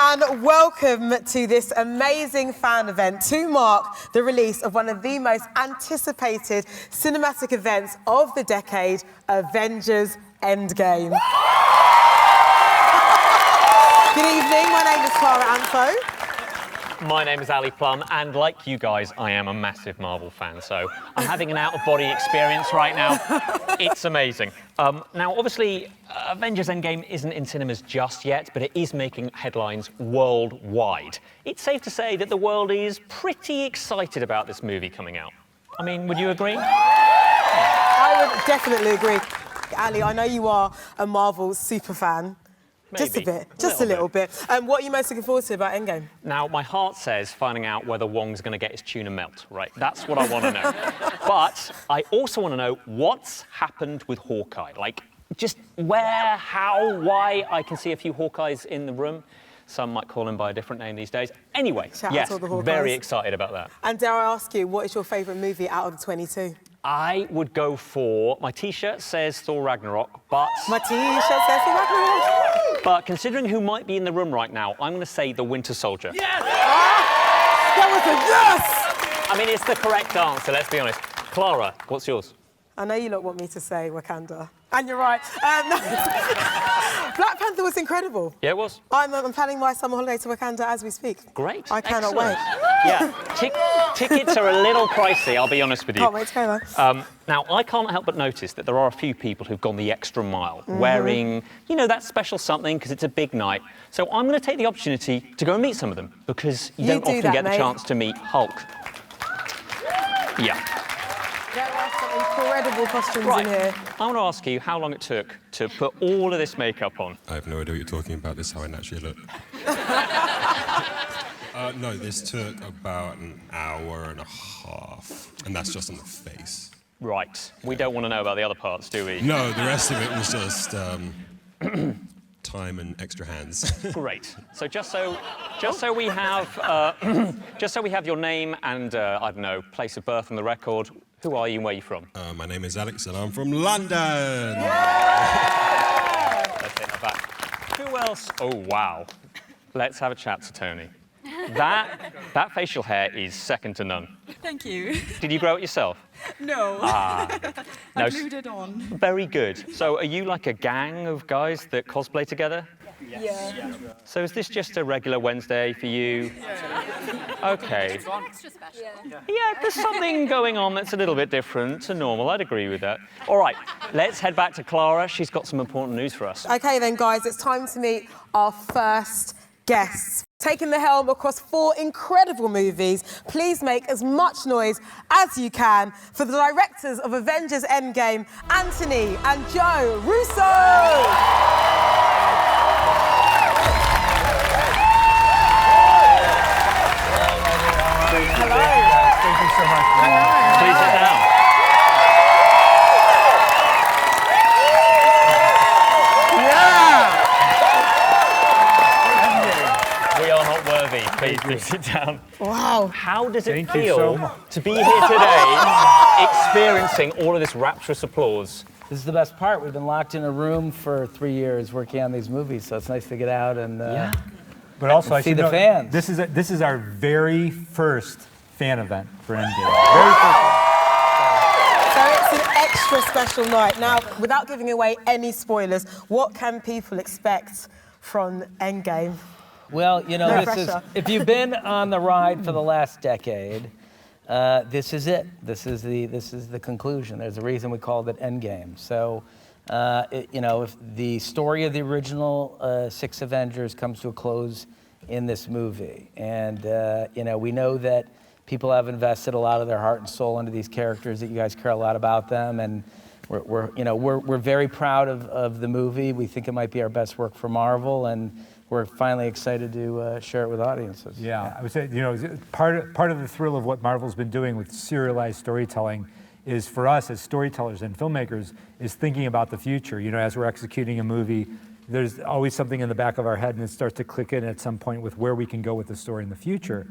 and welcome to this amazing fan event to mark the release of one of the most anticipated cinematic events of the decade, Avengers Endgame. Good evening, my name is Clara Anfo. My name is Ali Plum, and like you guys, I am a massive Marvel fan, so I'm having an out-of-body experience right now. It's amazing. Now, obviously, Avengers Endgame isn't in cinemas just yet, but it is making headlines worldwide. It's safe to say that the world is pretty excited about this movie coming out. I mean, would you agree? I would definitely agree. Ali, I know you are a Marvel super fan. Maybe. Just a bit, just a little bit. What are you most looking forward to about Endgame? Now, my heart says finding out whether Wong's going to get his tuna melt, right? That's what I want to know. But I also want to know what's happened with Hawkeye. Like, just where, how, why. I can see a few Hawkeyes in the room. Some might call him by a different name these days. Anyway, yes, very excited about that. And dare I ask you, what is your favourite movie out of the 22? I would go for, my T-shirt says Thor Ragnarok, but... My T-shirt says Thor Ragnarok. But considering who might be in the room right now, I'm going to say The Winter Soldier. Yes! That was a yes! I mean, it's the correct answer, let's be honest. Clara, what's yours? I know you lot want me to say Wakanda. And you're right. Black Panther was incredible. Yeah, it was. I'm planning my summer holiday to Wakanda as we speak. Great. I cannot wait. Yeah, tickets are a little pricey, I'll be honest with you. Can't wait to go there. Now, I can't help but notice that there are a few people who've gone the extra mile, wearing, you know, that special something because it's a big night. So I'm going to take the opportunity to go and meet some of them because you don't often get the chance to meet Hulk. Yeah. There are some incredible costumes in here. I want to ask you how long it took to put all of this makeup on. I have no idea what you're talking about. This is how I naturally look. No, this took about an hour and a half, and that's just on the face. Right. We don't want to know about the other parts, do we? No, the rest of it was just time and extra hands. Great. So just so we have your name and I don't know, place of birth on the record. Who are you and where are you from? My name is Alex and I'm from London. Yeah! Let's take that back. Who else? Oh wow. Let's have a chat to Tony. That facial hair is second to none. Thank you. Did you grow it yourself? No. No. I glued it on. Very good. So are you like a gang of guys that cosplay together? Yes. Yeah. So is this just a regular Wednesday for you? Okay. Extra special. Yeah, there's something going on that's a little bit different to normal. I'd agree with that. All right, let's head back to Clara. She's got some important news for us. OK then, guys, it's time to meet our first guests. Taking the helm across 4 incredible movies, please make as much noise as you can for the directors of Avengers Endgame, Anthony and Joe Russo! Hello. Thank you so much. Please sit down. Yeah! We are not worthy. Please sit down. Wow. How does it feel to be here today experiencing all of this rapturous applause? This is the best part. We've been locked in a room for 3 years working on these movies, so it's nice to get out and but also I see the fans. This is our very first fan event for Endgame. Very first. So it's an extra special night. Now, without giving away any spoilers, what can people expect from Endgame? Well, you know, if you've been on the ride for the last decade, this is it. This is the conclusion. There's a reason we called it Endgame. So, you know, if the story of the original 6 Avengers comes to a close in this movie, and you know, we know that people have invested a lot of their heart and soul into these characters, that you guys care a lot about them, and we're very proud of the movie. We think it might be our best work for Marvel, and we're finally excited to share it with audiences. Yeah, I would say, you know, part of the thrill of what Marvel's been doing with serialized storytelling is, for us as storytellers and filmmakers, is thinking about the future. You know, as we're executing a movie, there's always something in the back of our head, and it starts to click in at some point with where we can go with the story in the future.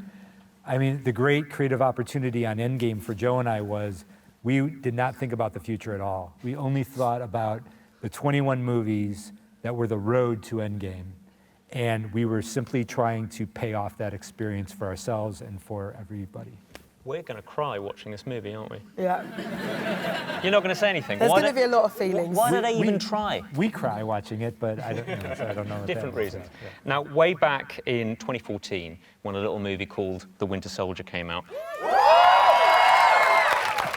I mean, the great creative opportunity on Endgame for Joe and I was, we did not think about the future at all. We only thought about the 21 movies that were the road to Endgame. And we were simply trying to pay off that experience for ourselves and for everybody. We're going to cry watching this movie, aren't we? Yeah. You're not going to say anything. There's going to be a lot of feelings. Why did they even try? We cry watching it, but I don't know. So I don't know what Different that is. reasons. Yeah. Now, way back in 2014, when a little movie called The Winter Soldier came out,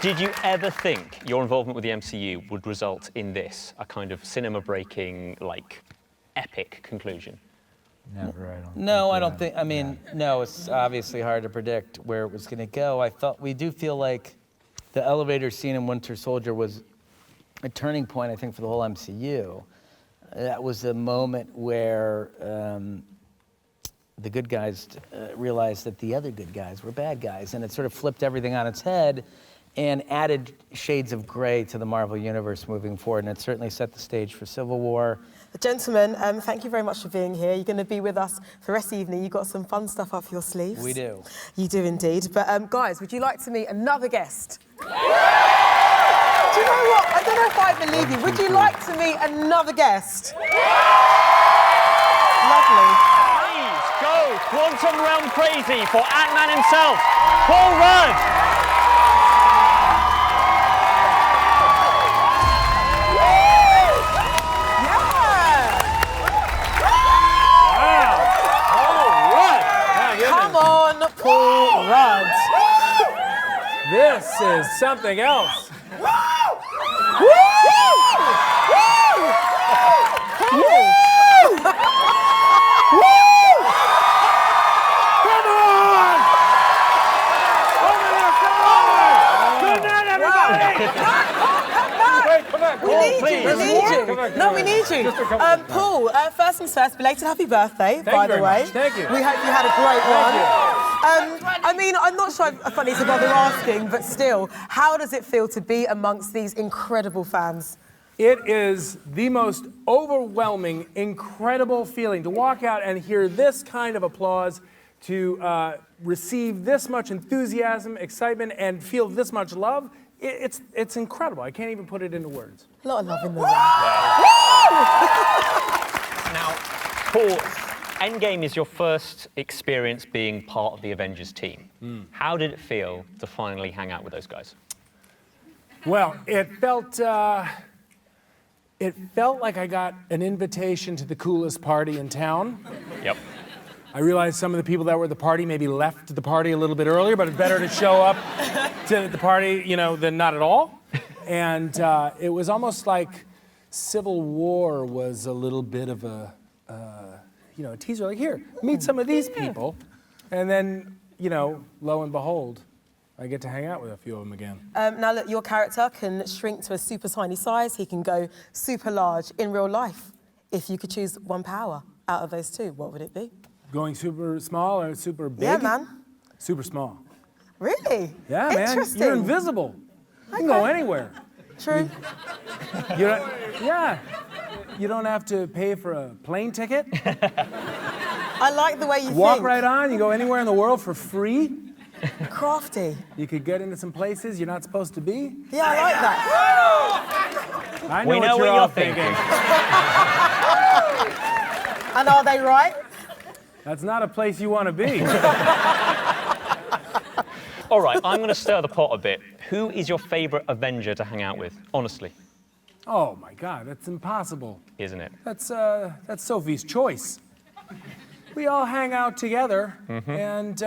did you ever think your involvement with the MCU would result in this, a kind of cinema-breaking, like, epic conclusion? Never, I don't. No, I don't think. I mean, no, it's obviously hard to predict where it was going to go. We do feel like the elevator scene in Winter Soldier was a turning point, I think, for the whole MCU. That was the moment where the good guys realized that the other good guys were bad guys, and it sort of flipped everything on its head and added shades of gray to the Marvel Universe moving forward, and it certainly set the stage for Civil War. Gentlemen, thank you very much for being here. You're going to be with us for the rest of the evening. You've got some fun stuff up your sleeves. We do. You do indeed. But guys, would you like to meet another guest? Do you know what? I don't know if I believe you. Would you like to meet another guest? Lovely. Please go quantum realm crazy for Ant-Man himself, Paul Rudd. Come on, Paul Rudd. This is something else. We need you. Paul, first things first, belated happy birthday, by the way. Thank you. We hope you had a great one. I mean, I'm not sure I find it to bother asking, but still, how does it feel to be amongst these incredible fans? It is the most overwhelming, incredible feeling to walk out and hear this kind of applause, to receive this much enthusiasm, excitement, and feel this much love. It's incredible. I can't even put it into words. A lot of love in the room. Now, Paul, Endgame is your first experience being part of the Avengers team. How did it feel to finally hang out with those guys? Well, it felt like I got an invitation to the coolest party in town. Yep. I realized some of the people that were at the party maybe left the party a little bit earlier, but it's better to show up to the party, than not at all. And it was almost like Civil War was a little bit of a teaser. Like, here, meet some of these people. And then, lo and behold, I get to hang out with a few of them again. Now, look, your character can shrink to a super tiny size. He can go super large in real life. If you could choose one power out of those two, what would it be? Going super small or super big? Yeah, man. Super small. Really? Yeah, man. Interesting. You're invisible. You can go anywhere. True. You don't have to pay for a plane ticket. I like the way you Walk think. right on. You go anywhere in the world for free. Crafty. You could get into some places you're not supposed to be. Yeah, I like that. I know We know what you're what all you're thinking. And are they right? That's not a place you want to be. All right, I'm going to stir the pot a bit. Who is your favorite Avenger to hang out with? Honestly. Oh my God, that's impossible. Isn't it? That's Sophie's choice. We all hang out together, and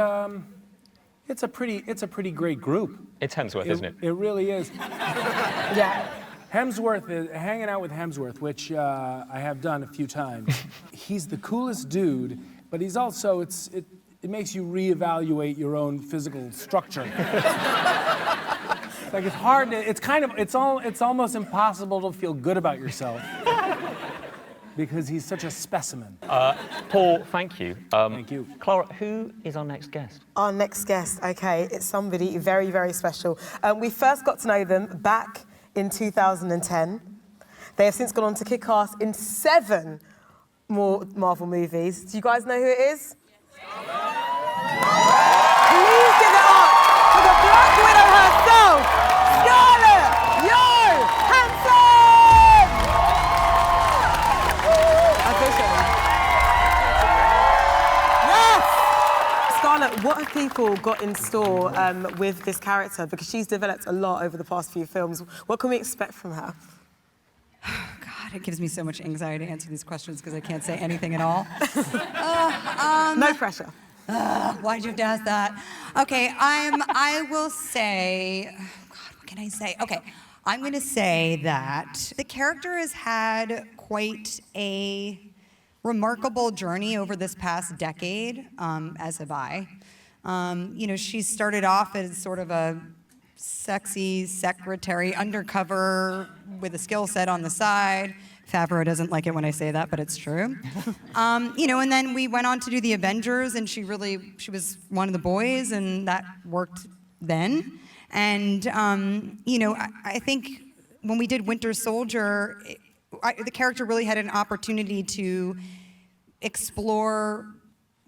it's a pretty great group. It's Hemsworth, isn't it? It really is. Yeah. Hanging out with Hemsworth, which I have done a few times. He's the coolest dude, but he's also it makes you reevaluate your own physical structure. Like, it's hard to, it's almost impossible to feel good about yourself because he's such a specimen. Paul, thank you. Thank you. Clara, who is our next guest? Our next guest, okay, it's somebody very, very special. We first got to know them back in 2010. They have since gone on to kick ass in 7 more Marvel movies. Do you guys know who it is? Please give it up for the Black Widow herself, Scarlett Johansson! Officially. Scarlett, what have people got in store with this character? Because she's developed a lot over the past few films. What can we expect from her? God, it gives me so much anxiety to answer these questions because I can't say anything at all. No pressure. Why'd you have to ask that? Okay, I will say, oh God, what can I say? Okay, I'm gonna say that the character has had quite a remarkable journey over this past decade, as have I. You know, she started off as sort of a sexy secretary, undercover, with a skill set on the side. Favreau doesn't like it when I say that, but it's true. You know, and then we went on to do the Avengers, and she was one of the boys, and that worked then. And, you know, I think when we did Winter Soldier, the character really had an opportunity to explore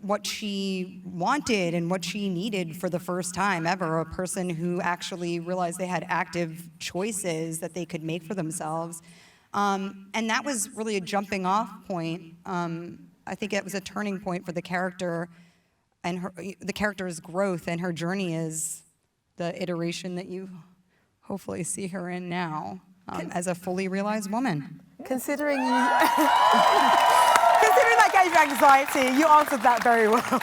what she wanted and what she needed for the first time ever, a person who actually realized they had active choices that they could make for themselves. And that was really a jumping off point. I think it was a turning point for the character and the character's growth, and her journey is the iteration that you hopefully see her in now as a fully realized woman. Considering that gave you anxiety, you answered that very well.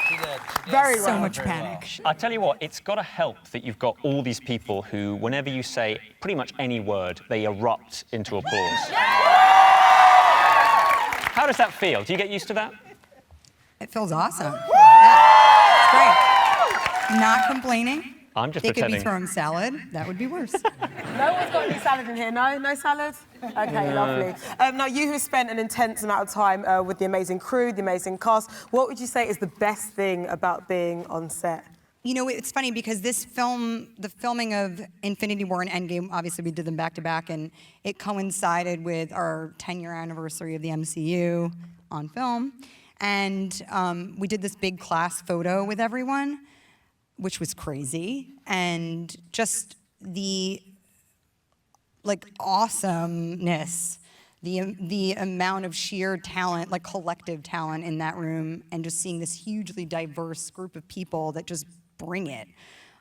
She did. Very well. So much panic. I tell you what, it's got to help that you've got all these people who, whenever you say pretty much any word, they erupt into applause. How does that feel? Do you get used to that? It feels awesome. Yeah, it's great. Not complaining. I'm just They could be pretending. throwing salad. That would be worse. No one's got any salad in here, no? No salad? Okay, lovely. Now, you have spent an intense amount of time with the amazing crew, the amazing cast. What would you say is the best thing about being on set? You know, it's funny because this film, the filming of Infinity War and Endgame, obviously we did them back to back, and it coincided with our 10-year anniversary of the MCU on film. And we did this big class photo with everyone, which was crazy. And just the awesomeness, the amount of sheer talent, like collective talent in that room, and just seeing this hugely diverse group of people that just bring it.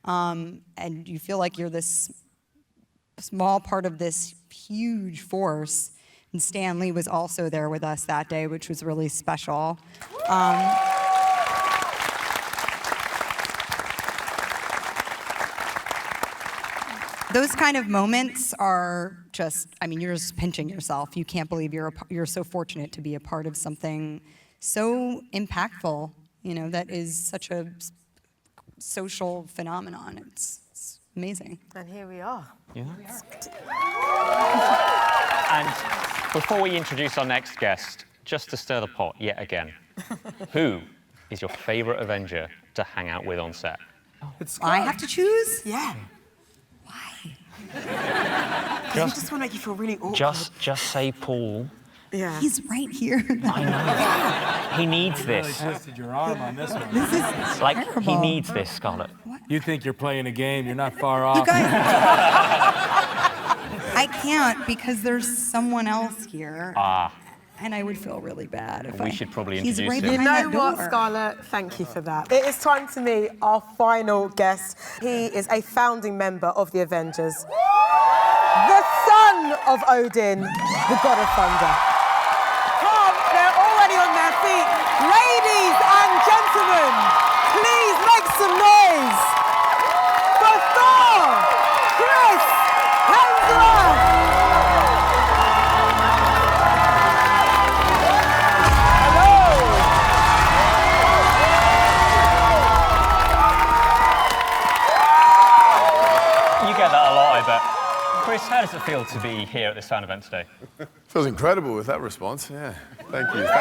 And you feel like you're this small part of this huge force. And Stan Lee was also there with us that day, which was really special. Those kind of moments are just, I mean, you're just pinching yourself. You can't believe you're so fortunate to be a part of something so impactful, you know, that is such a social phenomenon. It's amazing. And here we are. Yeah. And before we introduce our next guest, just to stir the pot yet again, who is your favorite Avenger to hang out with on set? I have to choose? Yeah. Why? We just want to make you feel really awkward. Just say Paul. Yeah. He's right here. I know. He needs this. Twisted your arm on this one. This is Like, he terrible. needs this, Scarlett. You think you're playing a game, you're not far You off. guys, I can't because there's someone else here. And I would feel really bad if We should probably He's introduce right him. You behind know that what, door. Scarlett? Thank you for that. It is time to meet our final guest. He is a founding member of the Avengers. The son of Odin, the god of thunder. Come, they're already on their feet. Ladies and gentlemen, please make some noise for Thor, Chris Hemsworth. You get that a lot, I bet. Chris, how does it feel to be here at this fan event today? Feels incredible with that response. Yeah. Thank you so much.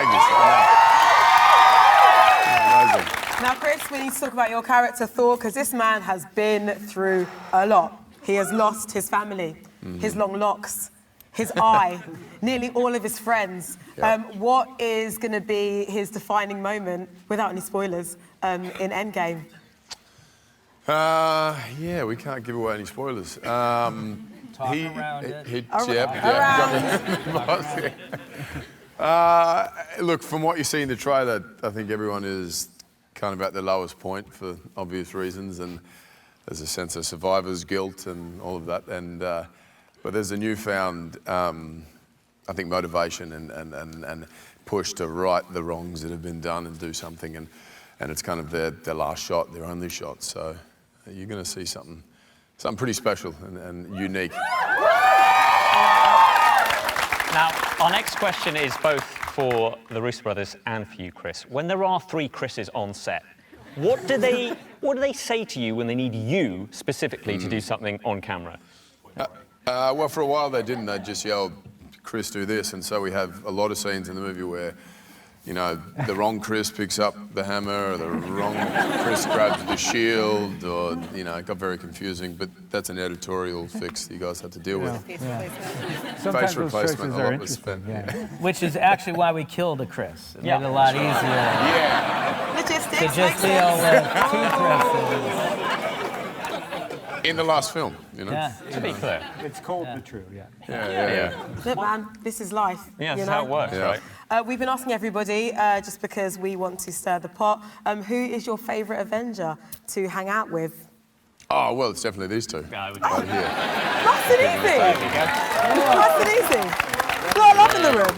Amazing. Now, Chris, we need to talk about your character, Thor, because this man has been through a lot. He has lost his family, his long locks, his eye, nearly all of his friends. Yeah. What is going to be his defining moment, without any spoilers, in Endgame? Yeah, we can't give away any spoilers. Talk around it. Look, from what you see in the trailer, I think everyone is kind of at the lowest point for obvious reasons, and there's a sense of survivor's guilt and all of that. And but there's a newfound, I think, motivation and push to right the wrongs that have been done and do something. And it's kind of their last shot, their only shot. So you're going to see something pretty special and unique. Now, our next question is both for the Russo Brothers and for you, Chris. When there are 3 Chris's on set, what do they say to you when they need you specifically to do something on camera? Well, for a while they didn't. They just yelled, "Chris, do this." And so we have a lot of scenes in the movie where, you know, the wrong Chris picks up the hammer, or the wrong Chris grabs the shield, or, you know, it got very confusing. But that's an editorial fix that you guys have to deal with. Sometimes Face those replacement, choices a are lot was spent. interesting. Yeah. Which is actually why we killed a Chris. It made it a lot easier Yeah, Logistics. to just deal with 2 Chris's. in the last film, you know. Yeah. To be clear. It's cold but true, yeah. Yeah. Look, man, this is life. Yeah, you that's know? how it works, Yeah. right? We've been asking everybody, just because we want to stir the pot, who is your favourite Avenger to hang out with? Oh, well, it's definitely these two. Yeah, I would- Right here. Nice and easy. Nice and easy. A lot of love in the room.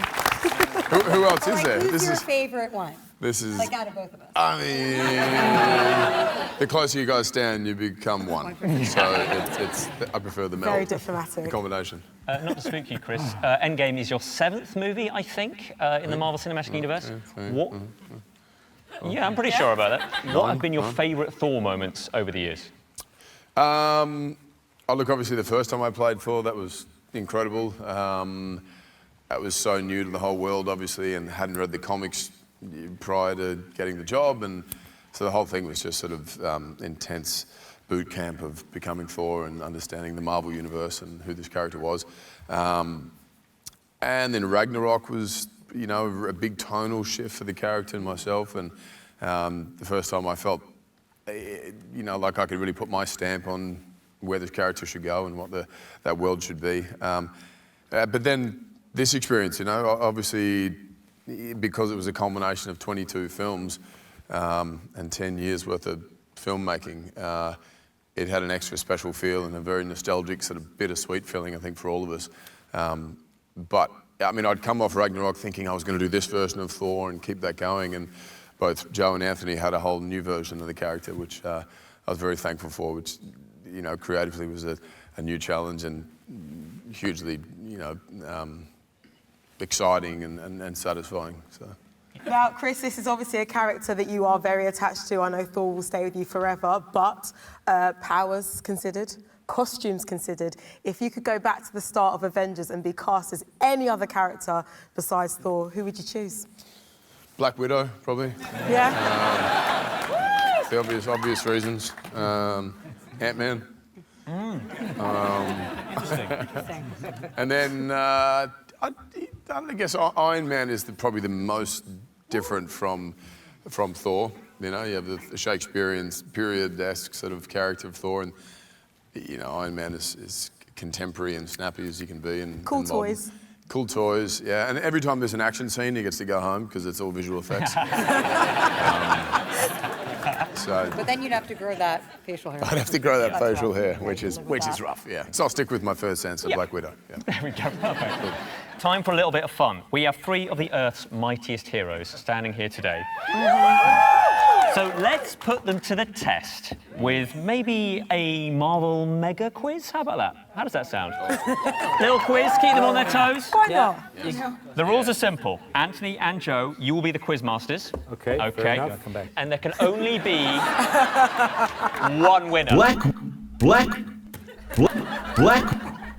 Who else is there? Who's This your is favorite one? this is. Like out of both of us. I mean, the closer you guys stand, you become one. So it's I prefer the meld. Very diplomatic. The combination. Not to spook you, Chris. Endgame is your 7th movie, I think, in the Marvel Cinematic Universe. What? Yeah, I'm pretty sure about that. What have been your favourite Thor moments over the years? Oh, look, obviously the first time I played Thor, that was incredible. That was so new to the whole world, obviously, and hadn't read the comics prior to getting the job, and so the whole thing was just sort of intense boot camp of becoming Thor and understanding the Marvel universe and who this character was. And then Ragnarok was, you know, a big tonal shift for the character and myself, and the first time I felt, you know, like I could really put my stamp on where this character should go and what that world should be. But then this experience, you know, obviously, because it was a culmination of 22 films and 10 years worth of filmmaking, it had an extra special feel and a very nostalgic, sort of bittersweet feeling, I think, for all of us. But, I mean, I'd come off Ragnarok thinking I was going to do this version of Thor and keep that going, and both Joe and Anthony had a whole new version of the character, which I was very thankful for, which, you know, creatively was a new challenge and hugely, you know, exciting and satisfying. So. Now, Chris, this is obviously a character that you are very attached to. I know Thor will stay with you forever, but powers considered, costumes considered, if you could go back to the start of Avengers and be cast as any other character besides Thor, who would you choose? Black Widow, probably. Yeah? The obvious reasons. Ant-Man. And then I guess Iron Man is probably the most different from Thor. You know, you have the Shakespearean period-esque sort of character of Thor, and you know, Iron Man is contemporary and snappy as you can be, and Cool and modern. toys. Cool toys, yeah. And every time there's an action scene, he gets to go home because it's all visual effects. But then you'd have to grow that facial hair. I'd have to grow that That's facial rough. hair, which is rough, yeah. So I'll stick with my first answer, Black Widow. Yeah. There we go, perfect. Time for a little bit of fun. We have 3 of the Earth's mightiest heroes standing here today. So let's put them to the test with maybe a Marvel mega quiz. How about that? How does that sound? Little quiz, keep them on their toes. Why not? The rules are simple. Anthony and Joe, you will be the quiz masters. Okay, fair enough. I'll come back. And there can only be one winner. Black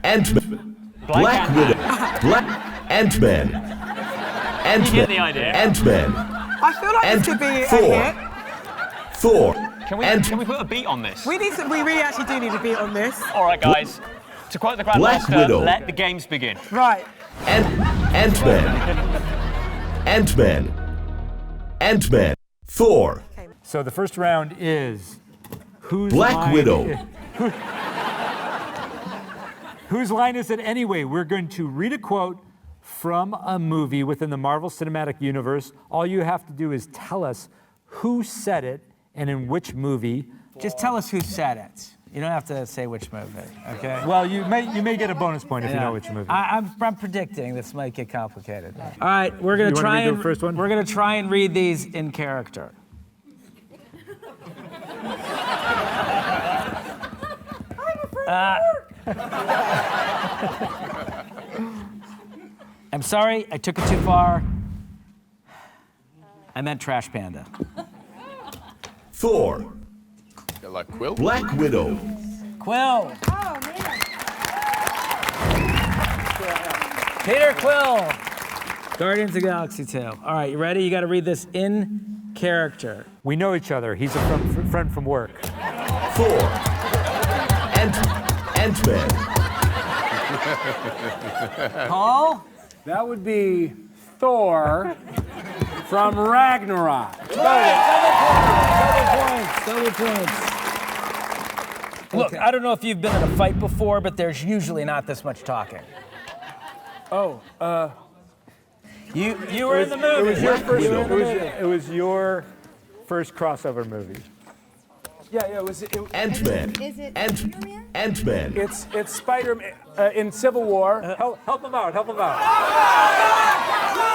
Ant-Man. Black Widow. Black Ant-Man. You get the idea. Ant-Man. I feel like this could be a Thor. hit. Thor. Can we put a beat on this? We really actually do need a beat on this. All right, guys. To quote the Black Grandmaster, Widow. let the games begin. Right. Ant-Man. Ant-Man. Ant-Man. Thor. So the first round is whose Black line Widow. Whose line is it anyway? We're going to read a quote from a movie within the Marvel Cinematic Universe. All you have to do is tell us who said it and in which movie. Just tell us who said it. You don't have to say which movie, okay? Well, you may get a bonus point if you know which movie. I'm predicting this might get complicated. All right, we're gonna try read and the first one? we're gonna try and read these in character. I'm sorry, I took it too far. I meant Trash Panda. Thor. Like Quill? Black Widow. Quill. Oh, man. Peter Quill. Guardians of the Galaxy 2. All right, you ready? You got to read this in character. We know each other. He's a friend from work. Thor. Ant-Man. Paul? That would be Thor from Ragnarok. Double points. Look, I don't know if you've been in a fight before, but there's usually not this much talking. Oh, You were in the movie. It was your first crossover movie. yeah, it was. Ant-Man. Is it Ant-Man. Ant-Man. It's Spider-Man in Civil War. Help him out.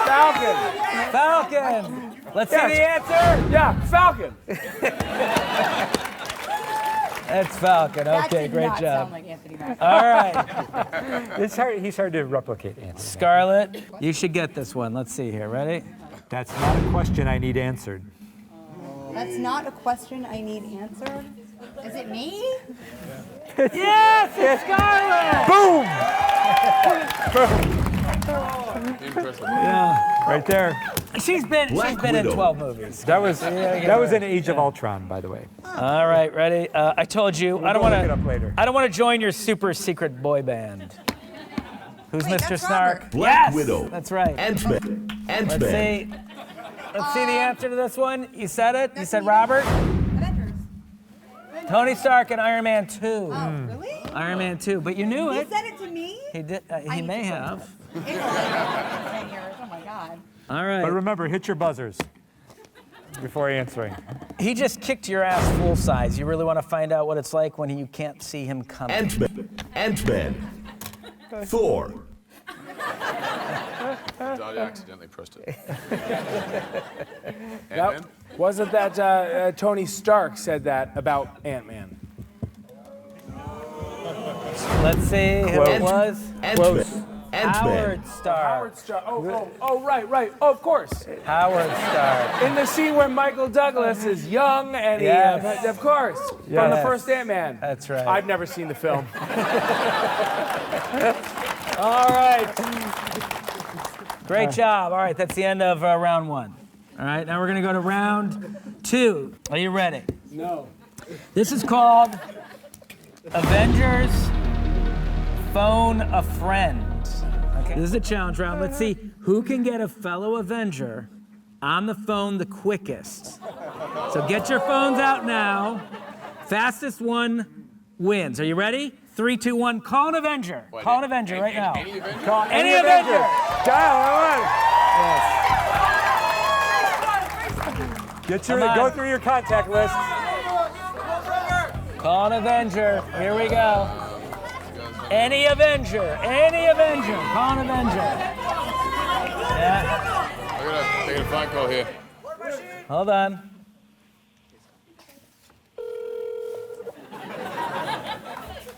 Falcon. Falcon. Let's see the answer. Yeah, Falcon. That's Falcon. That Okay, did great not job. sound like Anthony Mackie. All right, He's hard to replicate, Anthony. Scarlett, you should get this one. Let's see here. Ready? That's not a question I need answered. That's not a question I need answered. Is it me? Yes, it's Scarlett. Impressive. Yeah, Right there. she's been Black in Widow. 12 movies. That was an Age of Ultron, by the way. All right, ready? I told you I don't We'll want look it up later. to. I don't want to join your super secret boy band. Who's Wait, Mr. that's Snark? Robert. Black Yes, Widow. that's right. Ant-Man. Let's Ant-Man. see. Let's see the answer to this one. You said it. You said Robert. Avengers. Tony Stark and Iron Man 2. Oh, really? Iron Man 2, but you knew He it. said it to me? He did. He need may to- have. It's been 10 years. Oh, my God. All right. But remember, hit your buzzers before answering. He just kicked your ass full size. You really want to find out what it's like when you can't see him coming. Ant-Man. Ant-Man. Thor. I accidentally pressed it. That, Ant-Man? wasn't that Tony Stark said that about Ant-Man? Let's see who it was. Ant-Man. Ant-Man. Howard Stark. Howard Stark. Oh, right. Oh, of course. Howard Stark. In the scene where Michael Douglas is young and Yes. of course, from the Yes. first Ant-Man. That's right. I've never seen the film. All right. Great job. All right, that's the end of round one. All right, now we're going to go to round two. Are you ready? No. This is called Avengers Phone a Friend. Okay. This is a challenge round. Let's see who can get a fellow Avenger on the phone the quickest. So get your phones out now. Fastest one wins. Are you ready? 3, 2, 1. Call an Avenger. Call an Avenger right now. Any Avenger? Call Any Avenger. Dial Come on. Go through your contact list. Call an Avenger. Here we go. Any Avenger. Any Avenger. Call an Avenger. Yeah. I got a phone call here. Hold on.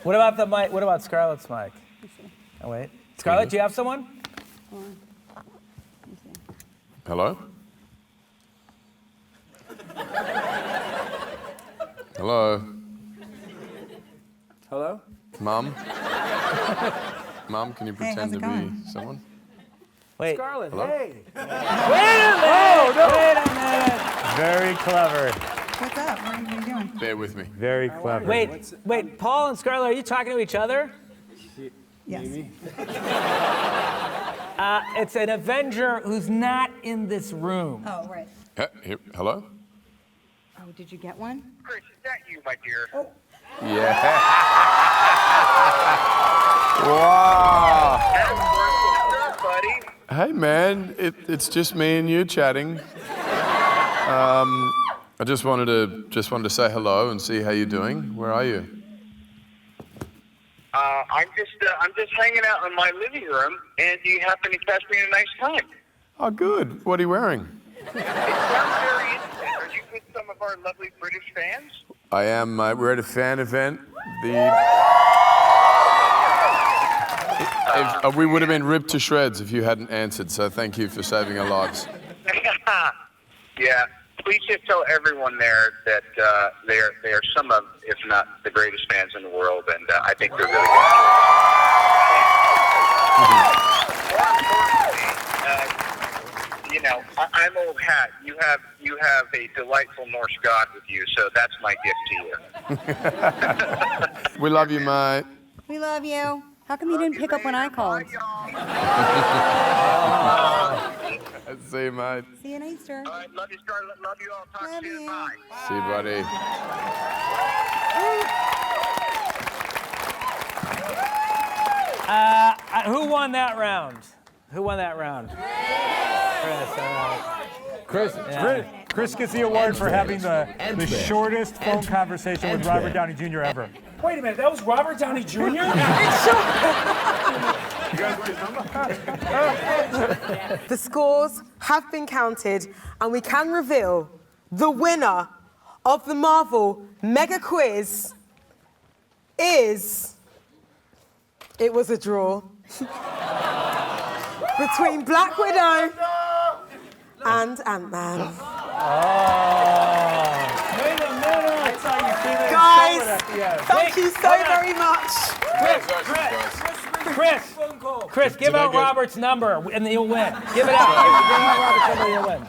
What about the mic? What about Scarlett's mic? Oh, wait. Scarlett, do you have someone? Hello? Hello? Hello? Mom? Mom, can you pretend how's it to be going? someone? Wait. Scarlett, Hello? hey. Wait a minute. Wait a minute. Very clever. What's up? What are you doing? Bear with me. Very clever. Wait. Paul and Scarlett, are you talking to each other? Yes. It's an Avenger who's not in this room. Oh, right. Hello? Oh, did you get one? Chris, is that you, my dear? Yeah. Wow. What's up, buddy? Hey, man. It's just me and you chatting. I just wanted to say hello and see how you're doing. Where are you? I'm just hanging out in my living room, and you happen to catch me at a nice time. Oh, good. What are you wearing? It sounds very interesting. Are you with some of our lovely British fans? I am. We're at a fan event. We would have been ripped to shreds if you hadn't answered. So thank you for saving our lives. Yeah. Please just tell everyone there that they are some of, if not the greatest fans in the world, and I think they're really good. More importantly, I'm old hat. You have a delightful Norse god with you, so that's my gift to you. We love you, mate. We love you. How come you didn't pick up when I called? See you, mate. See you next year. All right, love you, Scarlett. Love you all. Talk Love soon. you. Bye. See you, buddy. Who won that round? Who won that round? Chris, all right. Chris gets the award for having the shortest phone conversation with Robert Downey Jr. ever. Wait a minute, that was Robert Downey Jr.? The scores have been counted, and we can reveal the winner of the Marvel Mega Quiz is... It was a draw between Black Widow and Ant-Man. Wait a minute. Guys, thank you so very much. Chris, give out Robert's number and you'll win. Give it out. Give out Robert's number and you'll win.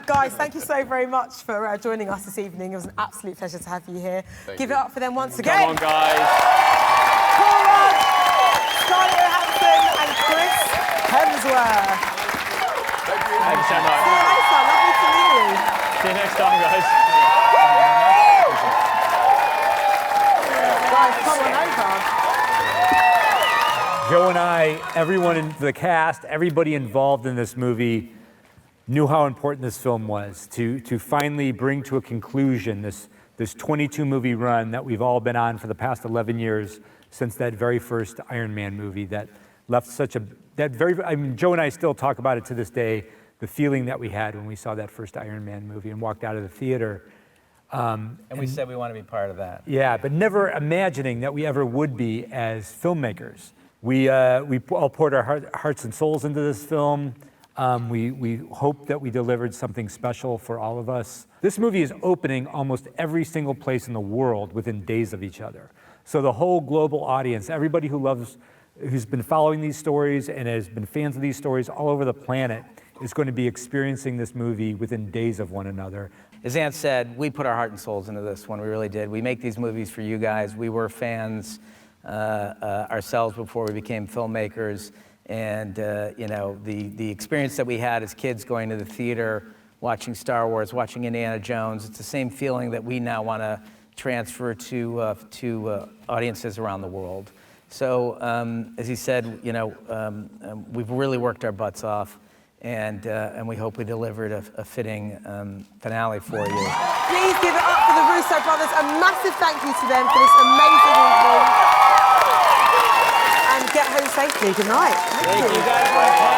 Guys, thank you so very much for joining us this evening. It was an absolute pleasure to have you here. Give it up for them once again. Come on, guys. Scarlett Johansson and Chris Hemsworth. Thank you so much. See you later. Lovely to meet you. See you next time, guys. Guys, come on over. Joe and I, everyone in the cast, everybody involved in this movie knew how important this film was to finally bring to a conclusion this 22 movie run that we've all been on for the past 11 years since that very first Iron Man movie that left such a, Joe and I still talk about it to this day, the feeling that we had when we saw that first Iron Man movie and walked out of the theater. And we said we want to be part of that. Yeah, but never imagining that we ever would be as filmmakers. We all poured our hearts and souls into this film. We hoped that we delivered something special for all of us. This movie is opening almost every single place in the world within days of each other. So the whole global audience, everybody who's been following these stories and has been fans of these stories all over the planet is going to be experiencing this movie within days of one another. As Ant said, we put our heart and souls into this one. We really did. We make these movies for you guys. We were fans ourselves before we became filmmakers. And the experience that we had as kids going to the theater, watching Star Wars, watching Indiana Jones, it's the same feeling that we now want to transfer to audiences around the world. So, as he said, we've really worked our butts off, and we hope we delivered a fitting finale for you. Please give it up for the Russo Brothers. A massive thank you to them for this amazing evening. And get home safely. Good night. Thank you guys.